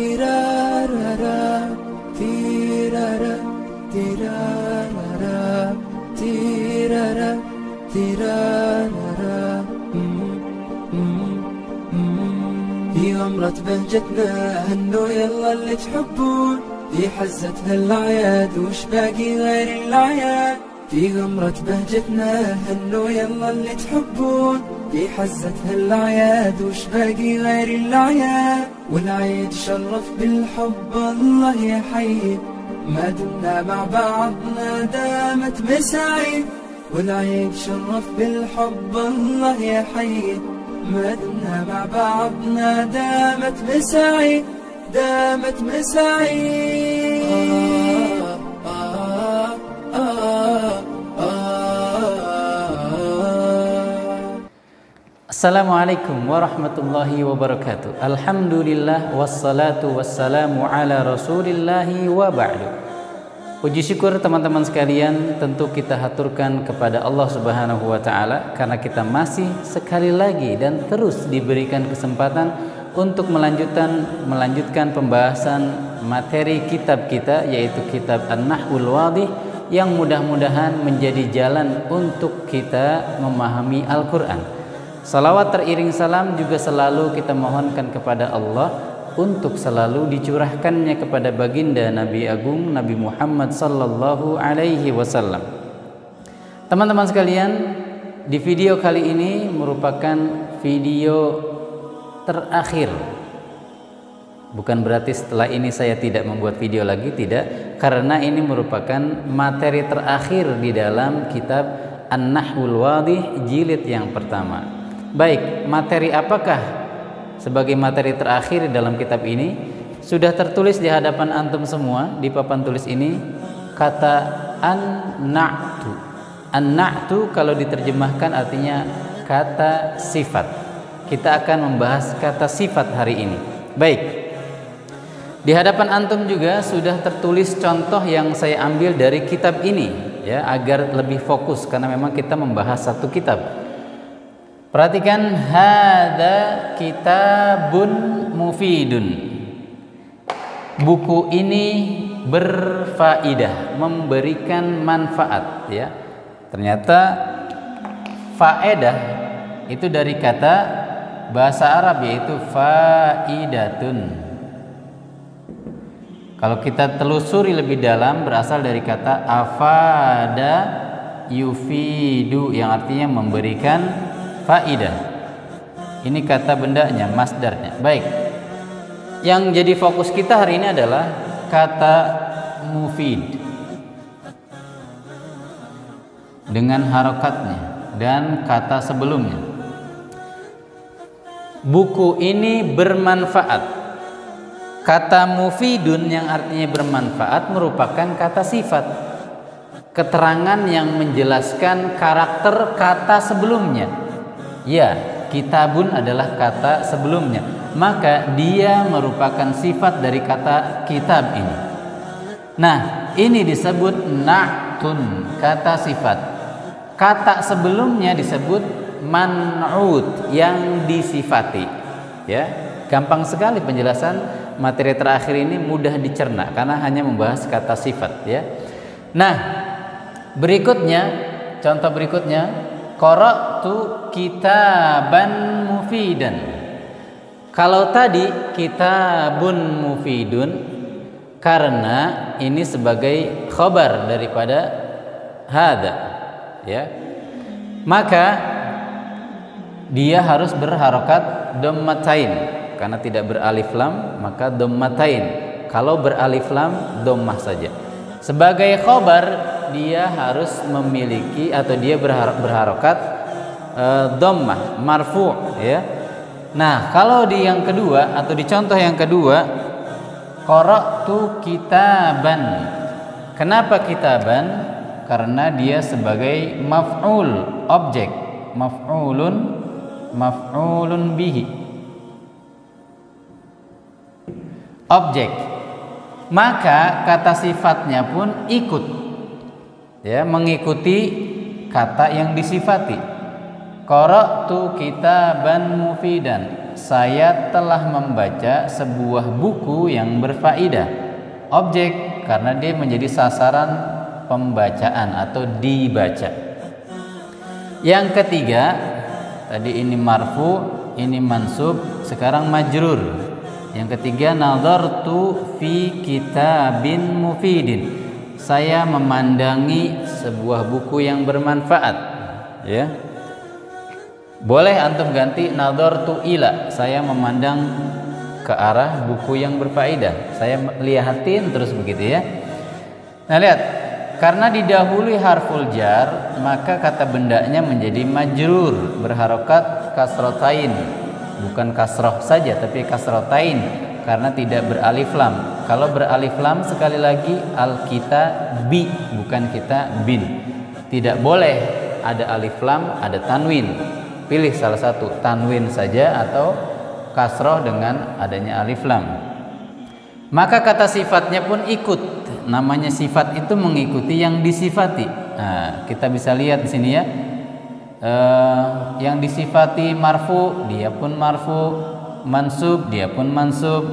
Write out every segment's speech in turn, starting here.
tirarara, tirara, tirarara, tirara, tirarara. في غمرة بهجتنا هنوا يلا اللي تحبون، في حزتنا الأعياد وش باقي غير الأعياد. في غمرة بهجتنا هنوا يلا اللي تحبون، في حزتها الأعياد وش باقي غير الأعياد. والعيد شرف بالحب الله يحيي، ما دمنا مع بعضنا دامت مساعيد. والعيد شرف بالحب الله يحيي، ما دمنا مع بعضنا دامت مساعيد، دامت مساعيد. Assalamualaikum warahmatullahi wabarakatuh. Alhamdulillah wassalatu wassalamu ala rasulillahi wa ba'du. Puji syukur teman-teman sekalian tentu kita haturkan kepada Allah Subhanahu wa taala karena kita masih sekali lagi dan terus diberikan kesempatan untuk melanjutkan pembahasan materi kitab kita, yaitu kitab An-Nahwul Wadih, yang mudah-mudahan menjadi jalan untuk kita memahami Al-Quran. Salawat teriring salam juga selalu kita mohonkan kepada Allah untuk selalu dicurahkannya kepada baginda Nabi Agung Nabi Muhammad sallallahu alaihi wasallam. Teman-teman sekalian, di video kali ini merupakan video terakhir. Bukan berarti setelah ini saya tidak membuat video lagi, tidak, karena ini merupakan materi terakhir di dalam kitab An-Nahwul Wadih jilid yang pertama. Baik, materi apakah sebagai materi terakhir dalam kitab ini? Sudah tertulis di hadapan antum semua di papan tulis ini kata an-na'tu. An-na'tu kalau diterjemahkan artinya kata sifat. Kita akan membahas kata sifat hari ini. Baik, di hadapan antum juga sudah tertulis contoh yang saya ambil dari kitab ini, ya, agar lebih fokus karena memang kita membahas satu kitab. Perhatikan, hada kitabun mufidun. Buku ini berfaedah, memberikan manfaat, ya. Ternyata faedah itu dari kata bahasa Arab, yaitu faidatun. Kalau kita telusuri lebih dalam, berasal dari kata afada yufidu, yang artinya memberikan faidah. Ini kata bendanya, masdarnya. Baik, yang jadi fokus kita hari ini adalah kata mufid dengan harokatnya dan kata sebelumnya. Buku ini bermanfaat. Kata mufidun yang artinya bermanfaat merupakan kata sifat, keterangan yang menjelaskan karakter kata sebelumnya. Ya, kitabun adalah kata sebelumnya, maka dia merupakan sifat dari kata kitab ini. Nah, ini disebut na'tun, kata sifat. Kata sebelumnya disebut man'ut, yang disifati. Ya, gampang sekali penjelasan materi terakhir ini, mudah dicerna karena hanya membahas kata sifat, ya. Nah, berikutnya, contoh berikutnya, qara'tu kitaban mufidan. Kalau tadi kitabun mufidun karena ini sebagai khabar daripada hada, ya, maka dia harus berharokat dhammatain. Karena tidak beralif lam maka dhammatain. Kalau beralif lam dhammah saja. Sebagai khabar dia harus memiliki atau dia berharokat dhammah marfu', ya. Nah, kalau di yang kedua atau di contoh yang kedua, qara'tu kitaban. Kenapa kitaban? Karena dia sebagai maf'ul, objek, maf'ulun bihi, objek. Maka kata sifatnya pun ikut, ya, mengikuti kata yang disifati. Qara'tu kitaban mufidan. saya telah membaca sebuah buku yang berfaedah. Objek karena dia menjadi sasaran pembacaan atau dibaca. Yang ketiga, tadi ini marfu, ini mansub, sekarang majrur. Yang ketiga, nazartu fi kitabin mufidin. Saya memandangi sebuah buku yang bermanfaat, ya. Boleh antum ganti nazartu ila, saya memandang ke arah buku yang berfaedah. Saya lihatin terus begitu ya. Nah, lihat, karena didahului harful jar, maka kata bendanya menjadi majrur berharokat kasrotain, bukan kasroh saja tapi kasrotain karena tidak beralif lam. Kalau beralif lam sekali lagi al-kita bi, bukan kita bin. Tidak boleh ada alif lam, ada tanwin. Pilih salah satu, tanwin saja atau kasroh dengan adanya alif lam. Maka kata sifatnya pun ikut. Namanya sifat itu mengikuti yang disifati. Nah, kita bisa lihat di sini ya. Yang disifati marfu, dia pun marfu. Mansub, dia pun mansub.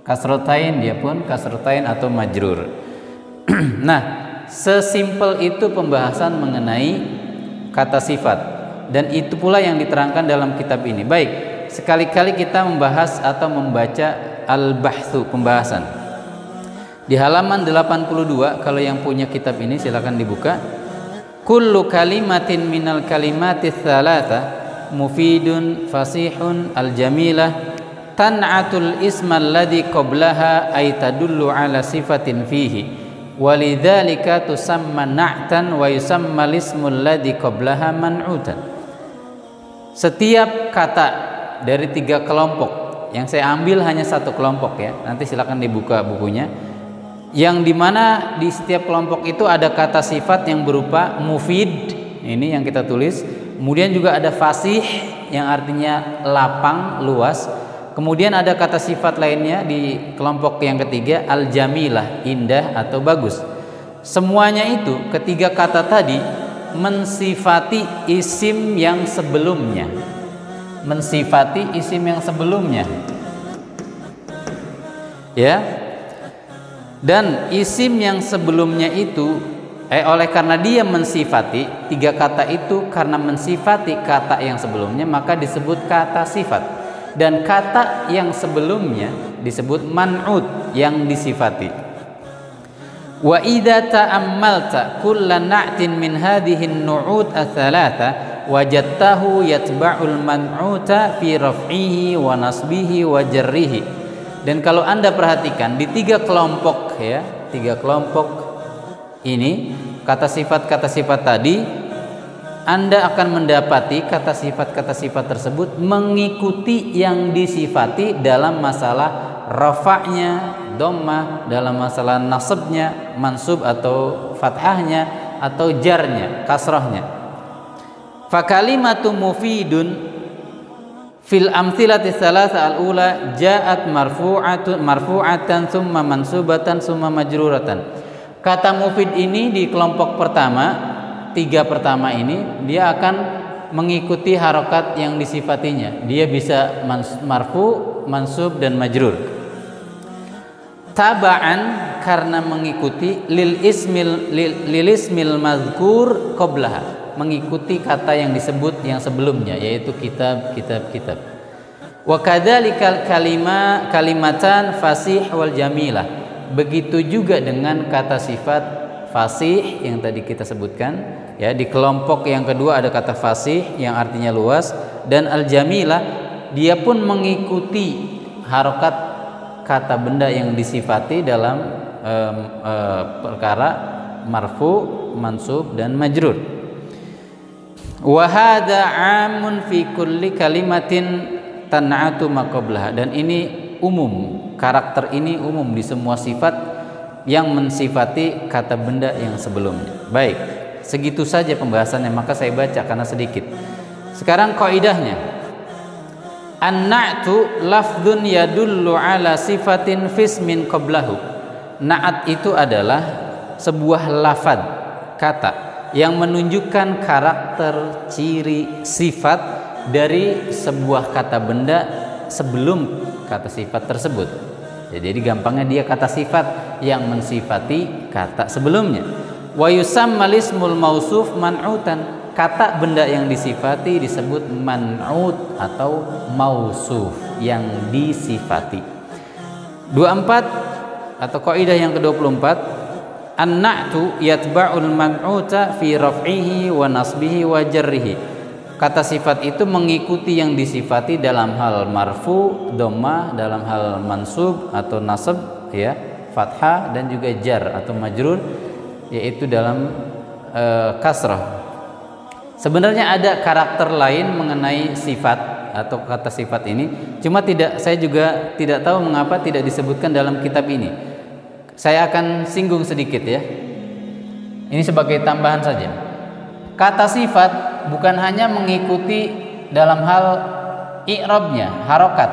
Kasrotain, dia pun kasrotain atau majrur. Nah, sesimpel itu pembahasan mengenai kata sifat, dan itu pula yang diterangkan dalam kitab ini. Baik, sekali-kali kita membahas atau membaca al-bahthu, pembahasan. Di halaman 82, kalau yang punya kitab ini silakan dibuka. Kullu kalimatin minal kalimati tsalatsa mufidun fasihun al-jamilah tan'atul ismal ladzi qablaha ay tadullu ala sifatin fihi walidzalika tusamma na'tan wa yusamma ismul ladzi qablaha man'utan. Setiap kata dari 3 kelompok, yang saya ambil hanya 1 kelompok ya, nanti silakan dibuka bukunya, yang dimana di setiap kelompok itu ada kata sifat yang berupa mufid, ini yang kita tulis. Kemudian juga ada fasih yang artinya lapang, luas. Kemudian ada kata sifat lainnya di kelompok yang ketiga, al-jamilah, indah atau bagus. Semuanya itu, ketiga kata tadi mensifati isim yang sebelumnya. Mensifati isim yang sebelumnya. Ya. Dan isim yang sebelumnya itu oleh karena dia mensifati, 3 kata itu karena mensifati kata yang sebelumnya, maka disebut kata sifat. Dan kata yang sebelumnya disebut man'ut, yang disifati. Wa idza ta'ammalta kullan na'tin min hadhihi an-nu'ut ats-tsalatsa wajadtahu yatba'ul man'uta fi raf'ihi wa nasbihi wa jarrihi. Dan kalau Anda perhatikan di 3 kelompok ya, 3 kelompok ini kata sifat tadi, Anda akan mendapati kata sifat tersebut mengikuti yang disifati dalam masalah rafa'nya, dhammah, dalam masalah nasabnya, mansub atau fathahnya, atau jarnya, kasrahnya. Fa kalimatu mufidun fil amthilati tsalatsa al-ula ja'at marfu'atan thumma mansubatan thumma majruratan. Kata mufid ini di kelompok pertama, 3 pertama ini dia akan mengikuti harokat yang disifatinya. Dia bisa marfu, mansub dan majrur. Taba'an karena mengikuti lil ismil mazkur qablaha, mengikuti kata yang disebut yang sebelumnya, yaitu kitab. Wa kadzalikal kalimatan fasih wal jamilah. Begitu juga dengan kata sifat fasih yang tadi kita sebutkan ya. Di kelompok yang kedua ada kata fasih yang artinya luas, dan al-jamilah dia pun mengikuti harokat kata benda yang disifati dalam perkara marfu, mansub dan majrur. Wa hadza 'amun fi kulli kalimatin tan'atu ma qablaha. Dan ini umum, karakter ini umum di semua sifat yang mensifati kata benda yang sebelumnya. Baik, segitu saja pembahasannya, maka saya baca karena sedikit. Sekarang kaidahnya. An-na'tu lafdzun yadullu ala sifatin fismin qablahu. Na'at itu adalah sebuah lafaz, kata yang menunjukkan karakter, ciri, sifat dari sebuah kata benda sebelum kata sifat tersebut. Ya, jadi gampangnya dia kata sifat yang mensifati kata sebelumnya. Wa yusammal ismul mausuf man'utan. Kata benda yang disifati disebut man'ut atau mausuf yang disifati. 24 atau kaidah yang ke-24, an-na'tu yatba'ul man'uta fi raf'ihi wa nasbihi wa jarrihi. Kata sifat itu mengikuti yang disifati dalam hal marfu, dhammah, dalam hal mansub atau nasab, ya, fathah, dan juga jar atau majrur, yaitu dalam kasrah. Sebenarnya ada karakter lain mengenai sifat atau kata sifat ini, cuma saya juga tidak tahu mengapa tidak disebutkan dalam kitab ini. Saya akan singgung sedikit ya. Ini sebagai tambahan saja. Kata sifat bukan hanya mengikuti dalam hal i'rabnya, harokat,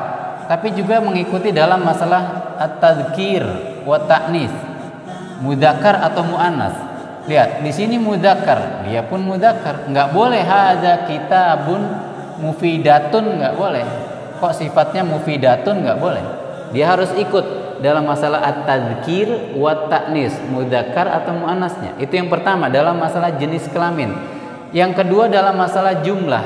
tapi juga mengikuti dalam masalah at-tadzkir wa ta'nis, mudzakkar atau muannas. Lihat, di sini mudzakkar, dia pun mudzakkar. Enggak boleh hadza kitabun mufidatun, enggak boleh. Kok sifatnya mufidatun, enggak boleh. Dia harus ikut dalam masalah at-tadzkir wa ta'nis, mudzakkar atau muannasnya. Itu yang pertama dalam masalah jenis kelamin. Yang kedua dalam masalah jumlah.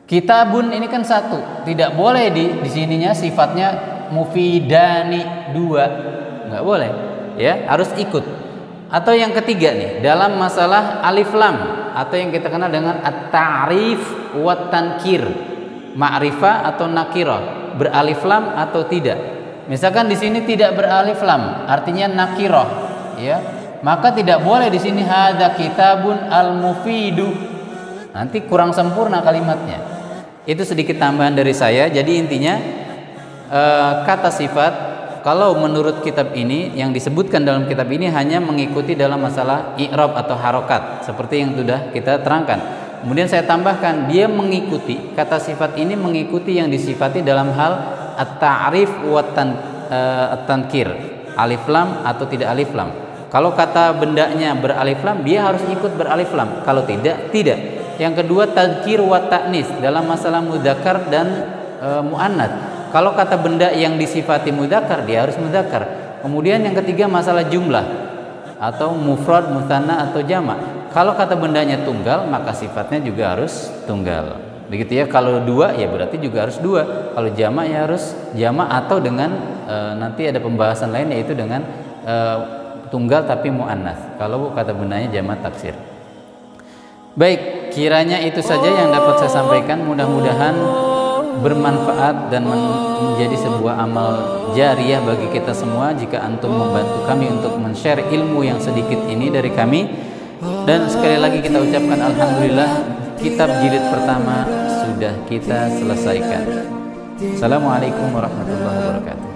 Kitabun ini kan satu, tidak boleh di sininya sifatnya mufidani dua, nggak boleh, ya, harus ikut. Atau yang ketiga nih dalam masalah alif lam atau yang kita kenal dengan at-ta'rif wa tankir, ma'rifah atau nakirah, beralif lam atau tidak. Misalkan di sini tidak beralif lam, artinya nakirah, ya. Maka tidak boleh di sini hadza kitabun al-mufidu. Nanti kurang sempurna kalimatnya. Itu sedikit tambahan dari saya. Jadi intinya kata sifat kalau menurut kitab ini yang disebutkan dalam kitab ini hanya mengikuti dalam masalah i'rab atau harokat seperti yang sudah kita terangkan. Kemudian saya tambahkan dia mengikuti, kata sifat ini mengikuti yang disifati dalam hal at-ta'rif wa tankir, alif lam atau tidak alif lam. Kalau kata bendanya beralif lam, dia harus ikut beralif lam. Kalau tidak, tidak. Yang kedua tadzkir wa ta'nis dalam masalah mudzakkar dan muannats. Kalau kata benda yang disifati mudzakkar, dia harus mudzakkar. Kemudian yang ketiga masalah jumlah atau mufrad, mutsanna atau jamak. Kalau kata bendanya tunggal, maka sifatnya juga harus tunggal. Begitu ya. Kalau dua, ya berarti juga harus dua. Kalau jamak, ya harus jamak atau dengan nanti ada pembahasan lain yaitu dengan tunggal tapi muannats. Kalau kata bendanya jamak taksir. Baik, kiranya itu saja yang dapat saya sampaikan. Mudah-mudahan bermanfaat dan menjadi sebuah amal jariyah bagi kita semua jika antum membantu kami untuk men-share ilmu yang sedikit ini dari kami. Dan sekali lagi kita ucapkan alhamdulillah, kitab jilid pertama sudah kita selesaikan. Assalamualaikum warahmatullahi wabarakatuh.